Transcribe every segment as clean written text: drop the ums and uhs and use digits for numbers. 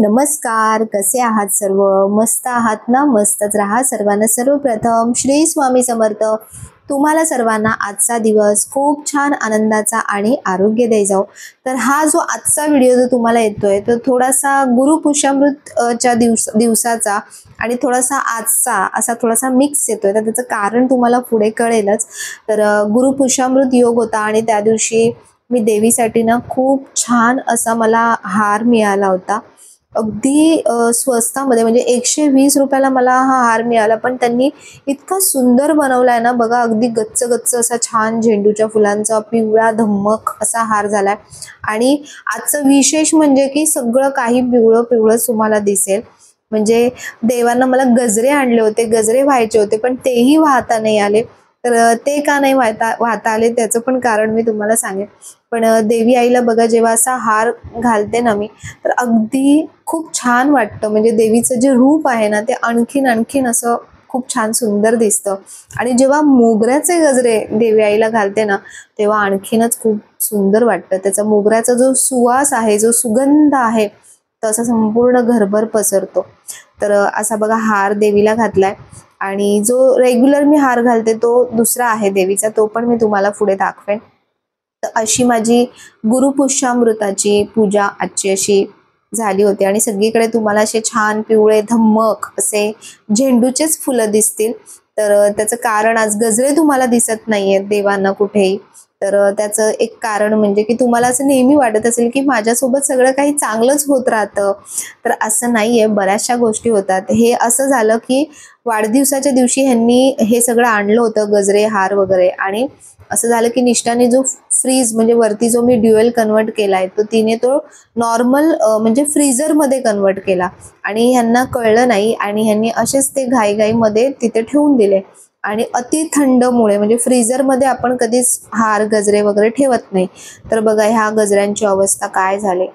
नमस्कार, कसे आहात सर्व? मस्त आहात ना? मस्तच राहा सर्वांना. सर्वप्रथम श्री स्वामी समर्थ. तुम्हाला सर्वांना आजचा दिवस खूप छान आनंदाचा आणि आरोग्यदायी जाओ. तर हा जो आजचा व्हिडिओ जो तुम्हाला येतोय तो थोडासा गुरुपुष्यामृत च्या दिवसाचा आणि थोडासा आजचा असा थोडासा मिक्स येतोय. तर त्याचं कारण तुम्हाला पुढे कळेलच. तर गुरुपुष्यामृत योग होता आणि त्या दिवशी मी देवीसाठी ना खूप छान असा मला हार मिळाला होता. अगदी स्वस्तामध्ये म्हणजे 120 रुपयाला मला हा हार मिळाला, पण त्यांनी इतका सुंदर बनवलाय ना बघा. अगदी गच्च गच्च असा छान झेंडूच्या फुलांचा पिवळा धम्मक असा हार झालाय. आणि आजचं विशेष म्हणजे की सगळं काही पिवळं पिवळं तुम्हाला दिसेल. म्हणजे देवांना मला गजरे आणले होते, गजरे व्हायचे होते, पण तेही वाहता नाही आले. तर ते का नाही वाहता आले त्याचं पण कारण मी तुम्हाला सांगेन. पण देवी आईला बघा जेव्हा असा हार घालते ना मी, तर अगदी खूप छान वाटतं. म्हणजे देवीचं जे रूप आहे ना ते आणखीन असं खूप छान सुंदर दिसतं. आणि जेव्हा मोगऱ्याचे गजरे देवी आईला घालते ना तेव्हा आणखीनच खूप सुंदर वाटतं. त्याचा मोगऱ्याचा जो सुवास आहे, जो सुगंध आहे, तसा संपूर्ण घरभर पसरतो. तर असा बघा हार देवीला घातलाय. आणि जो रेग्युलर मी हार घालते तो दुसरा आहे देवीचा, तो पण मी तुम्हाला पुढे दाखवेन. तर अशी माझी गुरुपुष्यामृताची पूजा आजची अशी झाली होती. आणि सगळीकडे तुम्हाला असे छान पिवळे धम्मक असे झेंडूचेच फुलं दिसतील. तर त्याचं कारण, आज गजरे तुम्हाला दिसत नाहीयेत देवांना कुठेही. तर त्याचं एक कारण म्हणजे की तुम्हाला असं नेहमी वाटत असेल की माझ्यासोबत सगळं काही चांगलंच होत राहतं. तर असं नाहीये, बऱ्याचशा गोष्टी होतात. हे असं झालं की वाढदिवसाच्या दिवशी ह्यांनी हे सगळं आणलं होतं, गजरे हार वगैरे. आणि असं झालं की निष्ठाने जो फ्रीज म्हणजे वरती जो मी ड्युएल कन्वर्ट केलाय तो तिने तो नॉर्मल म्हणजे फ्रीजरमध्ये कन्वर्ट केला. आणि ह्यांना कळलं नाही आणि ह्यांनी असेच ते घाईघाईमध्ये तिथे ठेवून दिले. आणि अति थंडमुळे, म्हणजे फ्रीजरमध्ये आपण कधीच हार गजरे वगैरे ठेवत नाही. तर बघा ह्या गजऱ्यांची अवस्था काय झाली.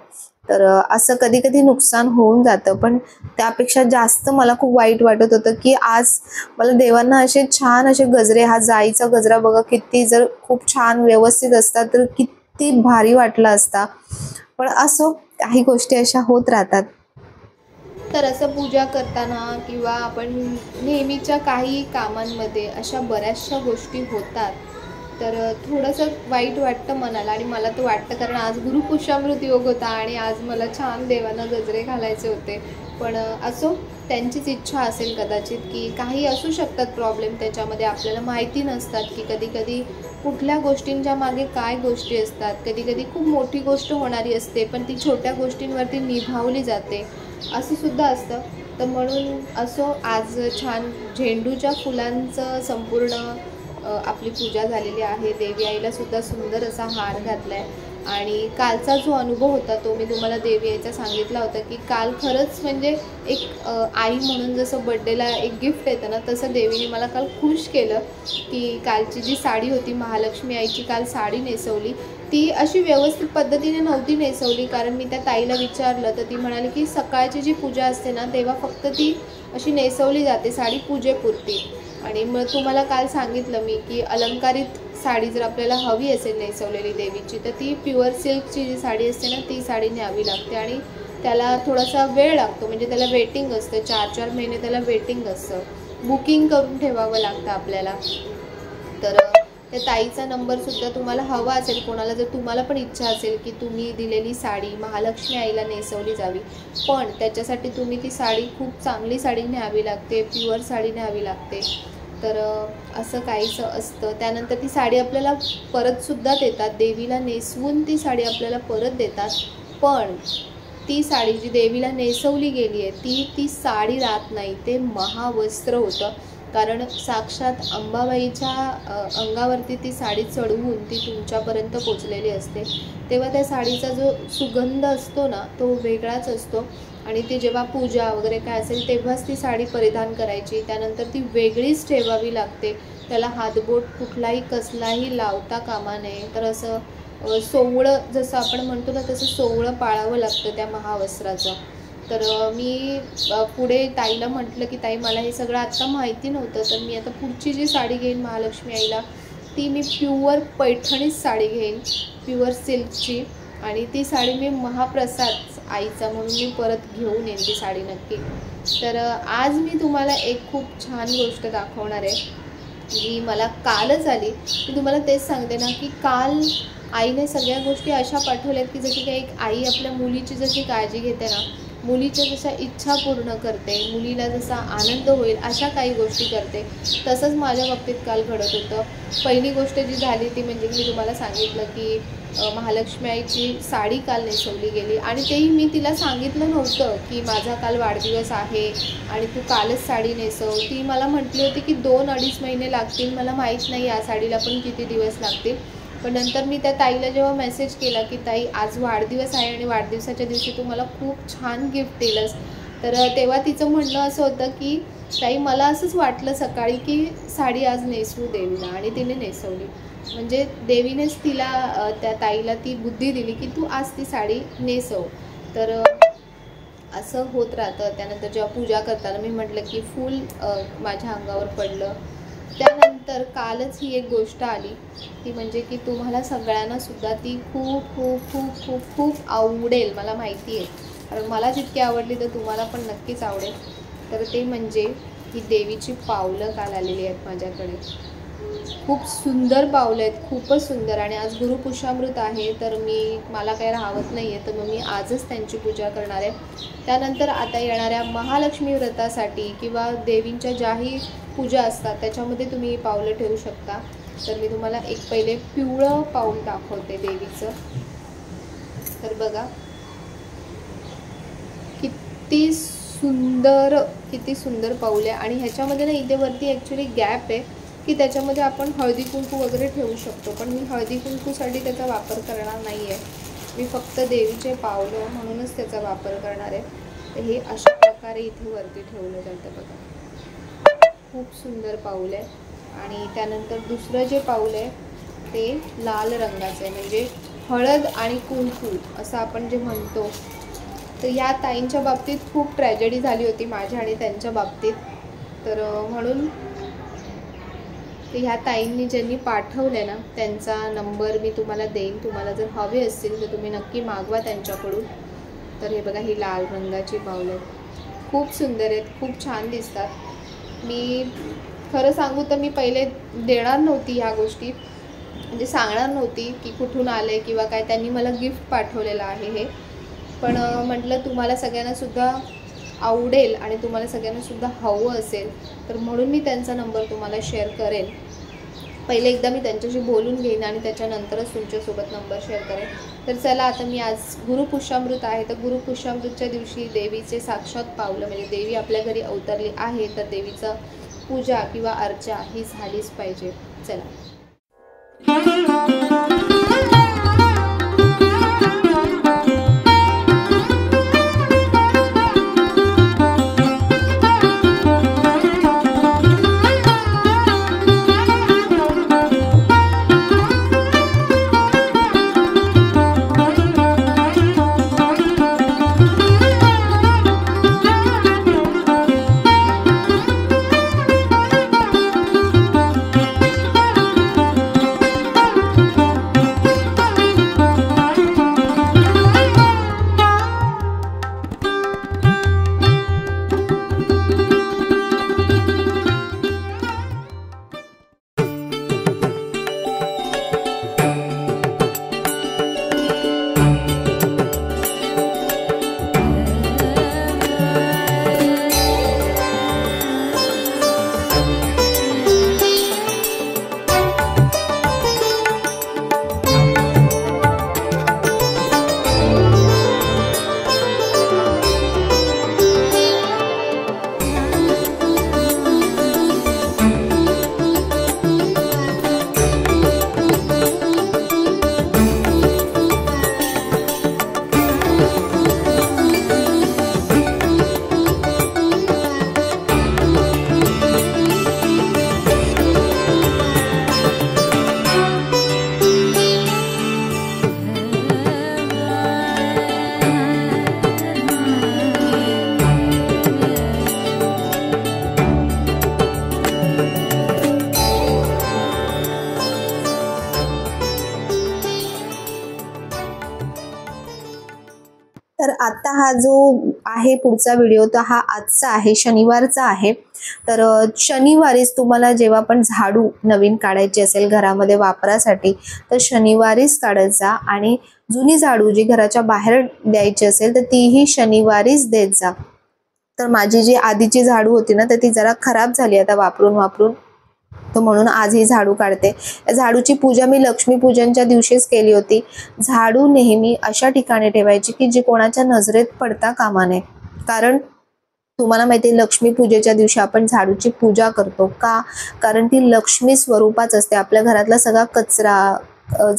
तर असं कधी कधी नुकसान होऊन जातं. पण त्यापेक्षा जास्त मला खूप वाईट वाटत होतं की आज मला देवांना असे छान असे गजरे, हा जाईचा गजरा बघा किती, जर खूप छान व्यवस्थित असतात तर किती भारी वाटला असता. पण असो, काही गोष्टी अशा होत राहतात. तर असं पूजा करताना किंवा आपण नेहमीच्या काही कामांमध्ये अशा बऱ्याचशा गोष्टी होतात. तर थोडंसं वाईट वाटतं मनाला. आणि मला तर वाटतं, कारण आज गुरुपुष्यामृत योग होता आणि आज मला छान देवांना गजरे घालायचे होते. पण असो, त्यांचीच इच्छा असेल कदाचित, की काही असू शकतात प्रॉब्लेम त्याच्यामध्ये, आपल्याला माहिती नसतात की कधी कधी कुठल्या गोष्टींच्या मागे काय गोष्टी असतात. कधी कधी खूप मोठी गोष्ट होणारी असते पण ती छोट्या गोष्टींवरती निभावली जाते, असं सुद्धा असतं. तर म्हणून असो, आज छान झेंडूच्या फुलांचं संपूर्ण आपली पूजा झालेली आहे. देवी आईला सुद्धा सुंदर असा हार घातला आहे. आणि कालचा जो अनुभव होता तो मी तुम्हाला देवी आईचा सांगितला होता की काल खरंच म्हणजे एक आई म्हणून जसं बड्डेला एक गिफ्ट येतं ना, तसं देवीने मला काल खुश केलं. की कालची जी साडी होती, महालक्ष्मी आईची काल साडी नेसवली, ती अशी व्यवस्थित पद्धतीने नव्हती नेसवली. कारण मी त्या ताईला विचारलं तर ती म्हणाली की सकाळची जी पूजा असते ना तेव्हा फक्त ती अशी नेसवली जाते साडी पूजेपुरती. आणि मग तुम्हाला काल सांगितलं मी की अलंकारित साडी जर आपल्याला हवी असेल नेसवलेली देवीची, तर ती प्युअर सिल्कची जी साडी असते ना ती साडी न्यावी लागते. आणि त्याला थोडासा वेळ लागतो, म्हणजे त्याला वेटिंग असतं, 4-4 महिने त्याला वेटिंग असतं, बुकिंग करून ठेवावं लागतं आपल्याला. तर त्या ताईचा नंबरसुद्धा तुम्हाला हवा असेल कोणाला, जर तुम्हाला पण इच्छा असेल की तुम्ही दिलेली साडी महालक्ष्मी आईला नेसवली जावी, पण त्याच्यासाठी तुम्ही ती साडी, खूप चांगली साडी न्यावी लागते, प्युअर साडी न्यावी लागते. तर असं काहीसं असतं. त्यानंतर ती साडी आपल्याला परतसुद्धा देतात, देवीला नेसवून ती साडी आपल्याला परत देतात. पण ती साडी जी देवीला नेसवली गेली आहे ती साडी राहत नाही, ते महावस्त्र होतं. कारण साक्षात अंबाबाईच्या अंगावरती ती साडी चढवून ती तुमच्यापर्यंत पोचलेली असते. तेव्हा त्या साडीचा जो सुगंध असतो ना तो वेगळाच असतो. आणि ती जेव्हा पूजा वगैरे काय असेल तेव्हाच ती साडी परिधान करायची, त्यानंतर ती वेगळीच ठेवावी लागते. त्याला हातबोट कुठलाही कसलाही लावता कामा नये. तर असं सोवळं जसं आपण म्हणतो ना तसं सोवळं पाळावं लागतं त्या महावस्त्राचं. तर मी पुढे ताईला म्हटलं की ताई मला हे सगळं आत्ता माहिती नव्हतं, तर मी आता पुढची जी साडी घेईन महालक्ष्मी आईला ती मी प्युअर पैठणीच साडी घेईन, प्युअर सिल्कची. आणि ती साडी मी महाप्रसाद आईचा म्हणून मी परत घेऊन येईन ती साडी नक्की. तर आज मी तुम्हाला एक खूप छान गोष्ट दाखवणार आहे जी मला कालच आली. मी तुम्हाला तेच सांगते ना की काल आईने सगळ्या गोष्टी अशा पाठवल्यात की जशी काही एक आई आपल्या मुलीची जशी काळजी घेते ना, मुलीच्या जशा इच्छा पूर्ण करते, मुलीला जसा आनंद होईल अशा काही गोष्टी करते, तसंच माझ्या बाबतीत काल घडत होतं. पहिली गोष्ट जी झाली ती म्हणजे मी तुम्हाला सांगितलं की महालक्ष्मी आईची साडी काल नेसवली गेली आणि तेही मी तिला सांगितलं नव्हतं की माझा काल वाढदिवस आहे आणि तू कालच साडी नेसव. ती मला म्हटली होती की 2-2.5 महिने लागतील, मला माहीत नाही या साडीला पण किती दिवस लागतील. पण नंतर मी त्या ताईला जेव्हा मेसेज केला की ताई आज वाढदिवस आहे आणि वाढदिवसाच्या दिवशी तू मला खूप छान गिफ्ट दिलंस, तर तेव्हा तिचं म्हणणं असं होतं की ताई मला असंच वाटलं सकाळी की साडी आज नेसवू देवीला, आणि तिने नेसवली. म्हणजे देवीनेच तिला त्या ताईला ती बुद्धी दिली की तू आज ती साडी नेसव. तर असं होत राहतं. त्यानंतर जेव्हा पूजा करताना मी म्हटलं की फूल माझ्या अंगावर पडलं. त्यानंतर कालच ही एक गोष्ट आली ती म्हणजे की तुम्हाला सगळ्यांना सुद्धा ती खूप खूप खूप खूप खूप आवडेल, मला माहिती आहे. कारण मला जितकी आवडली तर तुम्हाला पण नक्कीच आवडेल. तर ते म्हणजे ही देवीची पावलं काल आलेली आहेत माझ्याकडे. खूप सुंदर पावलं आहेत, खूपच सुंदर. आणि आज गुरुपुष्यामृत आहे तर मला काही राहत नाही आहे, तर मग मी आजच त्यांची पूजा करणार आहे. त्यानंतर आता येणाऱ्या महालक्ष्मी व्रतासाठी किंवा देवींच्या ज्याही पूजा असतात त्याच्यामध्ये तुम्ही पावलं ठेवू शकता. तर मी तुम्हाला एक पहिले पिवळं पाऊल दाखवते देवीचं. तर बघा किती सुंदर पाऊल आहे. आणि ह्याच्यामध्ये ना इथे वरती ॲक्च्युली गॅप आहे की त्याच्यामध्ये आपण हळदी कुंकू वगैरे ठेवू शकतो, पण मी हळदी कुंकूसाठी त्याचा वापर करणार नाही आहे. मी फक्त देवीचे पावलं म्हणूनच त्याचा वापर करणार आहे. तर हे अशा प्रकारे इथे वरती ठेवलं जातं बघा. खूप सुंदर पाऊल आहे. आणि त्यानंतर दुसरं जे पाऊल आहे ते लाल रंगाचं आहे, म्हणजे हळद आणि कुंकू असं आपण जे म्हणतो. तर या ताईंच्या बाबतीत खूप ट्रॅजेडी झाली होती माझ्या आणि त्यांच्या बाबतीत. तर म्हणून ह्या ताईंनी ज्यांनी पाठवले ना त्यांचा नंबर मी तुम्हाला देईन. तुम्हाला जर हवे असतील तर तुम्ही नक्की मागवा त्यांच्याकडून. तर हे बघा ही लाल रंगाची पावलं आहेत, खूप सुंदर आहेत, खूप छान दिसतात. मी खरं सांगू तर मी पहिले देणार नव्हती ह्या गोष्टी, म्हणजे सांगणार नव्हती की कुठून आले किंवा काय. त्यांनी मला गिफ्ट पाठवलेलं आहे हे, पण म्हटलं तुम्हाला सगळ्यांना सुद्धा आवडेल आणि तुम्हाला सगळ्यांना सुद्धा हवं असेल तर म्हणून मी त्यांचा नंबर तुम्हाला शेअर करेन. पहिले एकदा मी त्यांच्याशी बोलून घेईन आणि त्याच्यानंतरच तुमच्यासोबत नंबर शेअर करेन. तर चला आता मी आज गुरुपुष्यामृत आहे तर गुरुपुष्यामृतच्या दिवशी देवीचे साक्षात पावलं म्हणजे देवी आपल्या घरी अवतरली आहे तर देवीचं पूजा किंवा अर्चा ही झालीच पाहिजे. चला. तर आता हा जो आहे पुढचा व्हिडिओ तर हा आजचा आहे, शनिवारचा आहे. तर शनिवारीच तुम्हाला जेव्हा पण झाडू नवीन काढायची असेल घरामध्ये वापरासाठी तर शनिवारीच काढत जा, आणि जुनी झाडू जी घराच्या बाहेर द्यायची असेल तर तीही शनिवारीच देत जा. तर माझी जी आधीची झाडू होती ना तर ती जरा खराब झाली आता वापरून वापरून, तर म्हणून आज ही झाडू काढते. झाडूची पूजा मी लक्ष्मीपूजनच्या दिवशीच केली होती. झाडू नेहमी अशा ठिकाणी ठेवायची की जी कोणाच्या नजरेत पडता कामा नये. कारण तुम्हाला माहिती आहे लक्ष्मी पूजेच्या दिवशी आपण झाडूची पूजा करतो का, कारण ती लक्ष्मी स्वरूपाच असते, आपल्या घरातला सगळा कचरा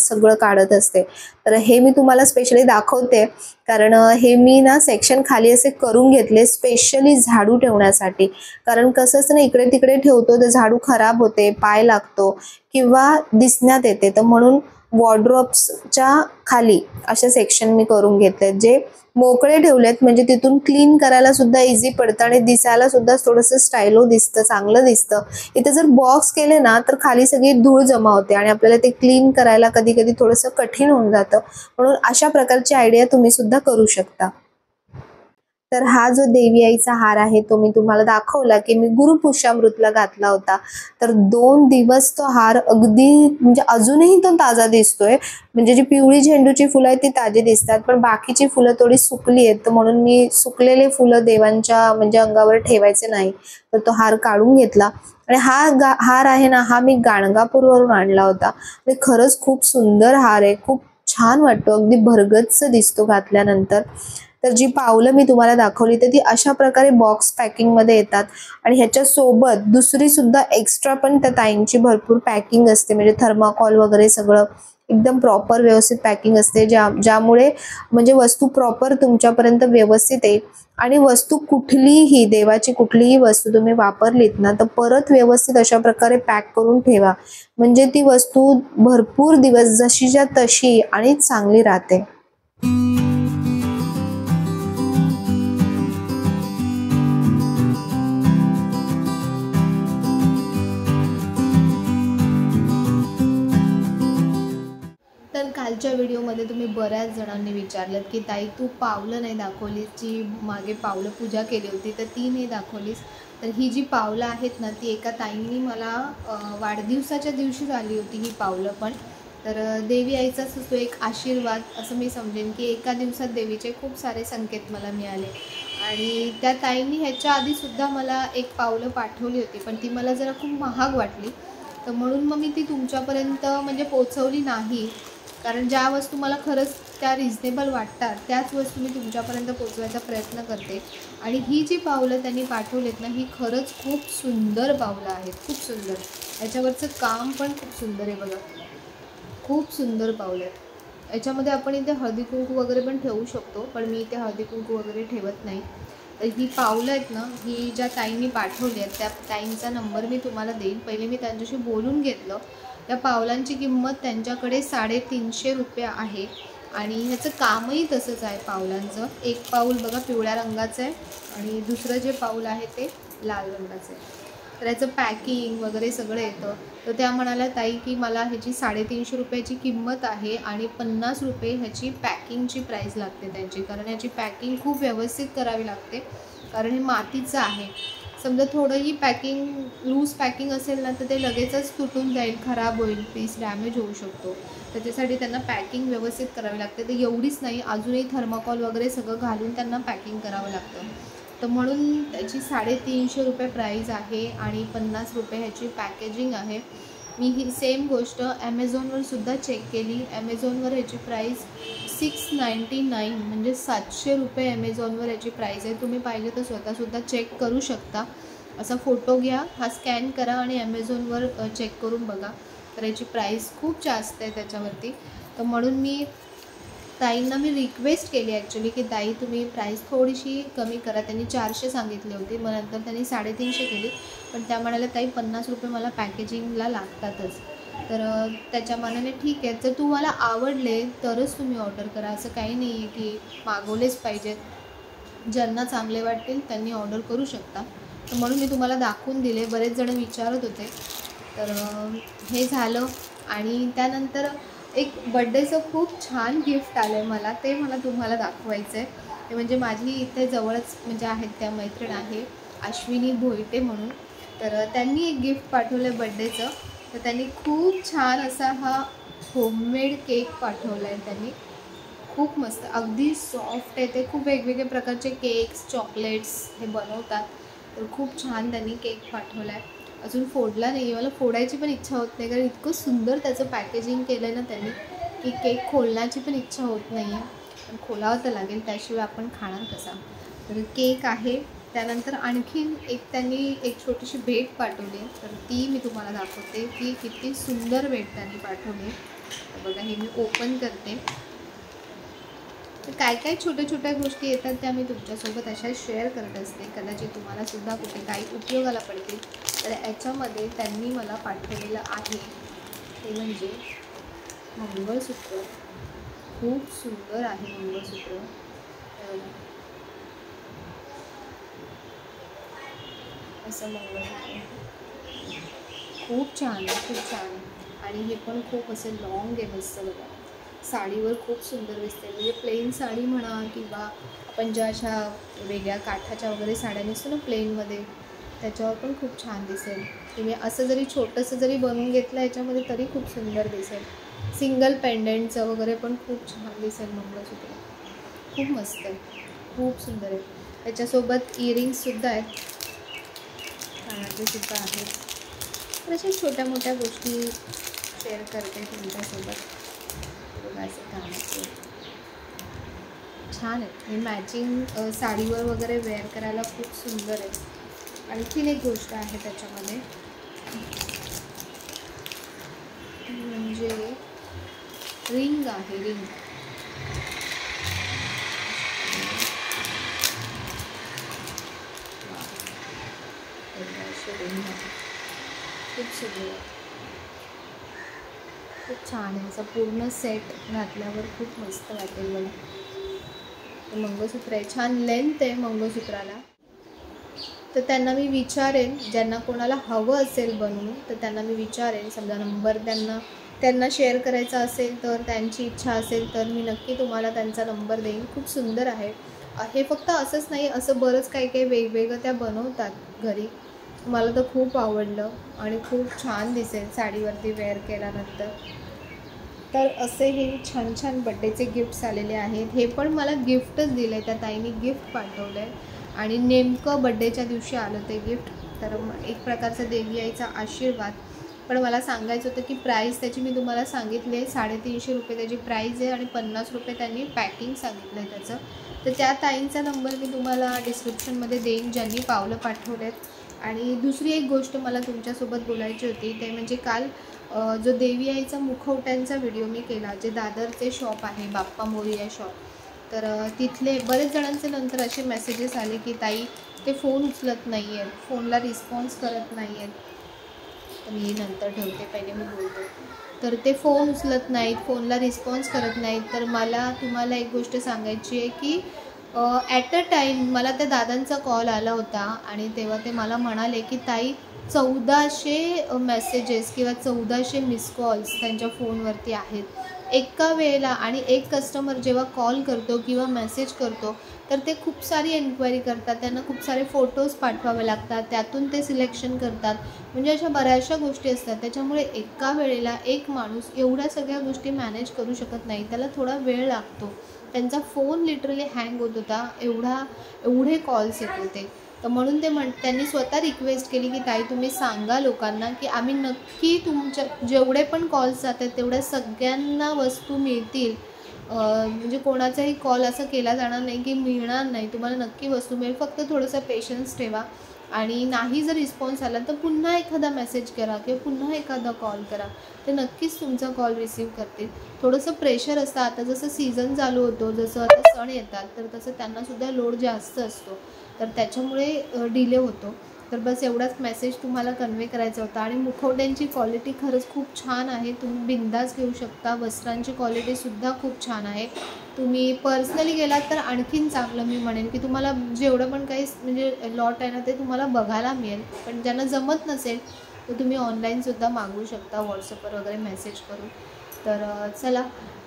सगळं काढत असते. तर हे मी तुम्हाला स्पेशली दाखवते, कारण हे मी ना सेक्शन खाली असे करून घेतले स्पेशली झाडू ठेवण्यासाठी. कारण कसंच ना इकडे तिकडे ठेवतो तर झाडू खराब होते, पाय लागतो किंवा दिसण्यात येते. तर म्हणून वॉर्डरोब्सच्या खाली असे सेक्शन मी करून घेतलेत जे मोकळे ठेवलेत, म्हणजे तिथून क्लीन करायला सुद्धा इझी पडतं आणि दिसायला सुद्धा थोडंसं स्टायलो दिसतं, चांगलं दिसतं. इथे जर बॉक्स केले ना तर खाली सगळी धूळ जमा होते आणि आपल्याला ते क्लीन करायला कधी कधी थोडंसं कठीण होऊन जातं. म्हणून अशा प्रकारची आयडिया तुम्ही सुद्धा करू शकता. तर हा जो देवी आईचा हार आहे तो मी तुम्हाला दाखवला की मी गुरुपुष्यामृतला घातला होता. तर 2 दिवस तो हार अगदी म्हणजे अजूनही तो ताजा दिसतोय. म्हणजे जी पिवळी झेंडूची फुलं आहेत ती ताजी दिसतात, पण बाकीची फुलं थोडी सुकली आहेत. तर म्हणून मी सुकलेले फुलं देवांच्या म्हणजे अंगावर ठेवायचे नाही, तर तो हार काढून घेतला. आणि हा हार आहे ना हा मी गाणगापूरवरून आणला होता. आणि खरंच खूप सुंदर हार आहे, खूप छान वाटतो, अगदी भरगच्च दिसतो घातल्यानंतर. तर जी पावलं मी तुम्हाला दाखवली तर ती अशा प्रकारे बॉक्स पॅकिंगमध्ये येतात. आणि ह्याच्यासोबत दुसरी सुद्धा एक्स्ट्रा पण त्या ताईंची भरपूर पॅकिंग असते, म्हणजे थर्माकॉल वगैरे सगळं एकदम प्रॉपर व्यवस्थित पॅकिंग असते, ज्यामुळे म्हणजे वस्तू प्रॉपर तुमच्यापर्यंत व्यवस्थित येईल. आणि वस्तू कुठलीही देवाची कुठलीही वस्तू तुम्ही वापरलीत ना तर परत व्यवस्थित अशा प्रकारे पॅक करून ठेवा, म्हणजे ती वस्तू भरपूर दिवस जशीच्या तशी आणि चांगली राहते. तर कालच्या व्हिडिओमध्ये तुम्ही बऱ्याच जणांनी विचारलं की ताई तू पावलं नाही दाखवलीस, जी मागे पावलं पूजा केली होती तर ती नाही दाखवलीस. तर ही जी पावलं आहेत ना ती एका ताईंनी मला वाढदिवसाच्या दिवशीच आली होती ही पावलं पण. तर देवी आईचाच तो एक आशीर्वाद असं मी समजेन की एका दिवसात देवीचे खूप सारे संकेत मला मिळाले. आणि त्या ताईंनी ह्याच्या आधीसुद्धा मला एक पावलं पाठवली होती, पण ती मला जरा खूप महाग वाटली. तर म्हणून मग मी ती तुमच्यापर्यंत म्हणजे पोचवली नाही, कारण ज्या वस्तू मला खरंच त्या रिजनेबल वाटतात त्याच वस्तू मी तुमच्यापर्यंत पोचवायचा प्रयत्न करते. आणि ही जी पावलं त्यांनी पाठवलीत ना ही खरंच खूप सुंदर पावलं आहेत, खूप सुंदर. याच्यावरचं काम पण खूप सुंदर आहे बघा, खूप सुंदर पावलं आहेत. याच्यामध्ये आपण इथे हळदी कुंकू वगैरे पण ठेवू शकतो, पण मी इथे हळदी कुंकू वगैरे ठेवत नाही. तर ही पावलं आहेत ना ही ज्या ताईंनी पाठवली आहेत त्या ताईंचा नंबर मी तुम्हाला देईन. पहिले मी त्यांच्याशी बोलून घेतलं. त्या पावलांची किंमत त्यांच्याकडे 350 रुपये आहे आणि ह्याचं कामही तसंच आहे पावलांचं. एक पाऊल बघा पिवळ्या रंगाचं आहे आणि दुसरं जे पाऊल आहे ते लाल रंगाचं आहे. तर याचं पॅकिंग वगैरे सगळं येतं. तर त्या म्हणाल्या ताई की मला ह्याची 350 रुपयाची किंमत आहे आणि 50 रुपये ह्याची पॅकिंगची प्राईस लागते त्यांची, कारण ह्याची पॅकिंग खूप व्यवस्थित करावी लागते, कारण हे मातीचं आहे. समजा थोडंही पॅकिंग लूज पॅकिंग असेल ना तर ते लगेचच तुटून जाईल, खराब होईल, पीस डॅमेज होऊ शकतो. त्याच्यासाठी त्यांना पॅकिंग व्यवस्थित करावी लागते. तर एवढीच नाही अजूनही थर्माकॉल वगैरे सगळं घालून त्यांना पॅकिंग करावं लागतं. तर म्हणून त्याची 350 रुपये प्राईज आहे आणि 50 रुपये ह्याची पॅकेजिंग आहे. मी ही सेम गोष्ट ॲमेझॉनवर सुद्धा चेक केली. ॲमेझॉनवर ह्याची प्राईस 699 म्हणजे 700 रुपये ॲमेझॉनवर याची प्राईस आहे. तुम्ही पाहिजे तर स्वतःसुद्धा चेक करू शकता. असा फोटो घ्या, हा स्कॅन करा आणि ॲमेझॉनवर चेक करून बघा. तर याची प्राईस खूप जास्त आहे त्याच्यावरती. तर म्हणून मी ताईंना रिक्वेस्ट केली ॲक्च्युली की ताई तुम्ही प्राईस थोडीशी कमी करा. त्यांनी 400 सांगितली होती, मग नंतर त्यांनी 350 केली, पण त्या म्हणाल्या ताई 50 रुपये मला पॅकेजिंगला लागतातच. तर त्याच्या मानाने ठीक आहे, जर तुम्हाला आवडले तरच तुम्ही ऑर्डर करा, असं काही नाही आहे की मागवलेच पाहिजेत. ज्यांना चांगले वाटतील त्यांनी ऑर्डर करू शकता. तर म्हणून मी तुम्हाला दाखवून दिले. बरेच जण विचारत होते. तर हे झालं आणि त्यानंतर एक बड्डेचं खूप छान गिफ्ट आलं आहे मला, ते मला तुम्हाला दाखवायचं आहे. ते म्हणजे माझी इथे जवळच म्हणजे आहेत त्या मैत्रीण आहे अश्विनी भोईटे म्हणून, तर त्यांनी एक गिफ्ट पाठवलं आहे बड्डेचं. तर त्यांनी खूप छान असा हा होममेड केक पाठवला आहे त्यांनी. खूप मस्त, अगदी सॉफ्ट आहे ते. खूप वेगवेगळे प्रकारचे केक्स, चॉकलेट्स हे बनवतात. तर खूप छान त्यांनी केक पाठवला आहे. अजून फोडला नाही आहे, मला फोडायची पण इच्छा होत नाही, कारण इतकं सुंदर त्याचं पॅकेजिंग केलं आहे ना त्यांनी, की केक खोलण्याची पण इच्छा होत नाही आहे. पण खोलावं तर लागेल, त्याशिवाय आपण खाणार कसा. तर केक आहे. त्यानंतर आणखीन एक त्यांनी एक छोटीशी भेट पाठवली आहे, तर ती मी तुम्हाला दाखवते की किती सुंदर भेट त्यांनी पाठवली. तर बघा, हे मी ओपन करते. तर काय काय छोट्या छोट्या गोष्टी येतात त्या मी तुमच्यासोबत अशा शेअर करत असते, कदाचित तुम्हालासुद्धा कुठे काही उपयोगाला पडतील. तर याच्यामध्ये त्यांनी मला पाठवलेलं आहे ते म्हणजे मंगळसूत्र. खूप सुंदर आहे मंगळसूत्र. असं मंगळसूत्र खूप छान आहे, खूप छान आहे. आणि हे पण खूप असं लॉंग आहे, मस्त बघा. साडीवर खूप सुंदर दिसते, म्हणजे प्लेन साडी म्हणा किंवा आपण ज्या अशा वेगळ्या काठाच्या वगैरे साड्या दिसतो ना प्लेनमध्ये, त्याच्यावर पण खूप छान दिसेल. तुम्ही असं जरी छोटंसं जरी बनवून घेतलं याच्यामध्ये तरी खूप सुंदर दिसेल. सिंगल पेंडंटचं वगैरे पण खूप छान दिसेल मंगळसूत्र. खूप मस्त आहे, खूप सुंदर आहे. त्याच्यासोबत इयरिंग्ससुद्धा आहेत, कानातलेसुद्धा आहेत. तर अशा छोट्या मोठ्या गोष्टी शेअर करते तुमच्यासोबत. बघा, असं कानातले छान आहेत. हे मॅचिंग साडीवर वगैरे वेअर करायला खूप सुंदर आहे. आणखीन एक गोष्ट आहे त्याच्यामध्ये, म्हणजे रिंग आहे. रिंग रिंग आहे, खूप सुंदर आहे, खूप छान आहे. असं पूर्ण सेट घातल्यावर खूप मस्त वाटेल मला. मंगळसूत्र आहे, छान लेंथ आहे मंगळसूत्राला. तर त्यांना मी विचारेन, ज्यांना कोणाला हवं असेल बनवून तर त्यांना मी विचारेन. समजा नंबर त्यांना शेअर करायचा असेल, तर त्यांची इच्छा असेल तर मी नक्की तुम्हाला त्यांचा नंबर देईन. खूप सुंदर आहे हे. फक्त असंच नाही, असं बरंच काही काही वेगवेगळं त्या बनवतात घरी. मला तर खूप आवडलं आणि खूप छान दिसेल साडीवरती वेअर केल्यानंतर. तर असे हे छान छान बड्डेचे गिफ्ट्स आलेले आहेत. हे पण मला गिफ्टच दिलं आहे, त्या ताईने गिफ्ट पाठवलं आहे आणि नेमकं बड्डेच्या दिवशी आलं ते गिफ्ट. तर एक प्रकारचा देवी आईचा आशीर्वाद. पण मला सांगायचं होतं की प्राईस त्याची मी तुम्हाला सांगितली आहे, 350 रुपये त्याची प्राईज आहे आणि 50 रुपये त्यांनी पॅकिंग सांगितलं आहे त्याचं. तर त्या ताईंचा नंबर मी तुम्हाला डिस्क्रिप्शनमध्ये देईन, ज्यांनी पावलं पाठवले आहेत. आणि दुसरी एक गोष्ट मला तुमच्यासोबत बोलायची होती, ते म्हणजे काल जो देवी आईचा मुखवट्यांचा व्हिडिओ मी केला, जे दादरचे शॉप आहे बाप्पा मोरया शॉप, तर तिथले बरेच जणांचे नंतर असे मेसेजेस आले की ताई ते फोन उचलत नाही आहेत, फोनला रिस्पॉन्स करत नाही आहेत. तर मी नंतर ठेवते, पहिले मी बोलते. तर ते फोन उचलत नाहीत, फोनला रिस्पॉन्स करत नाहीत. तर मला तुम्हाला एक गोष्ट सांगायची आहे की ॲट अ टाईम मला त्या दादांचा कॉल आला होता आणि तेव्हा ते मला म्हणाले की ताई 1400 मेसेजेस किंवा 1400 मिस कॉल्स त्यांच्या फोनवरती आहेत एका वेळेला. आणि एक कस्टमर जेव्हा कॉल करतो किंवा मेसेज करतो तर ते खूप सारी एन्क्वायरी करतात, त्यांना खूप सारे फोटोज पाठवावे लागतात, त्यातून ते सिलेक्शन करतात. म्हणजे अशा बऱ्याचशा गोष्टी असतात. त्याच्यामुळे एका वेळेला एक माणूस एवढ्या सगळ्या गोष्टी मॅनेज करू शकत नाही, त्याला थोडा वेळ लागतो. त्यांचा फोन लिटरली हँग होत होता, एवढे कॉल्स येत होते. तर म्हणून त्यांनी स्वतः रिक्वेस्ट केली की ताई तुम्ही सांगा लोकांना की आम्ही नक्की तुमच्या जेवढे पण कॉल्स जातात तेवढ्या सगळ्यांना वस्तू मिळतील. म्हणजे कोणाचाही कॉल असा केला जाणार नाही की मिळणार नाही, तुम्हाला नक्की वस्तू मिळेल. फक्त थोडंसं पेशन्स ठेवा आणि नाही जर रिस्पॉन्स आला तर पुन्हा एखादा मेसेज करा किंवा पुन्हा एखादा कॉल करा, ते नक्कीच तुमचा कॉल रिसीव्ह करतील. थोडंसं प्रेशर असतं, आता जसं सीझन चालू होतो, जसं आता सण येतात तर तसं त्यांनासुद्धा लोड जास्त असतो, तर त्याच्यामुळे डिले होतो. तर बस एवढाच मेसेज तुम्हाला कन्वे करायचा होता. आणि मुखवट्यांची क्वालिटी खरंच खूप छान आहे, तुम्ही बिंदास घेऊ शकता. वस्त्रांची क्वालिटीसुद्धा खूप छान आहे. तुम्ही पर्सनली गेलात तर आणखीन चांगलं मी म्हणेन की तुम्हाला जेवढं पण काही म्हणजे लॉट आहे ना ते तुम्हाला बघायला मिळेल. पण ज्यांना जमत नसेल तर तुम्ही ऑनलाईनसुद्धा मागवू शकता, व्हॉट्सअपवर वगैरे मेसेज करून. तर चला,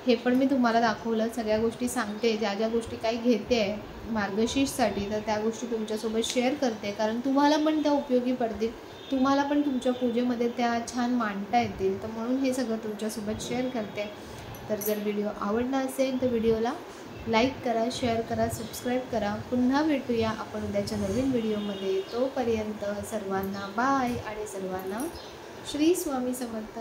हे पण मी तुम्हाला दाखवलं, सगळ्या गोष्टी सांगते, ज्या ज्या गोष्टी काही घेते आहे मार्गशीर्षसाठी, तर त्या गोष्टी तुमच्यासोबत शेअर करते, कारण तुम्हाला पण त्या उपयोगी पडतील, तुम्हाला पण तुमच्या पूजेमध्ये त्या छान मांडता येतील, तर म्हणून हे सगळं तुमच्यासोबत शेअर करते. तर जर व्हिडिओ आवडला असेल तर व्हिडिओला लाईक करा, शेअर करा, सबस्क्राईब करा. पुन्हा भेटूया आपण उद्याच्या नवीन व्हिडिओमध्ये. तोपर्यंत सर्वांना बाय आणि सर्वांना श्री स्वामी समर्थ.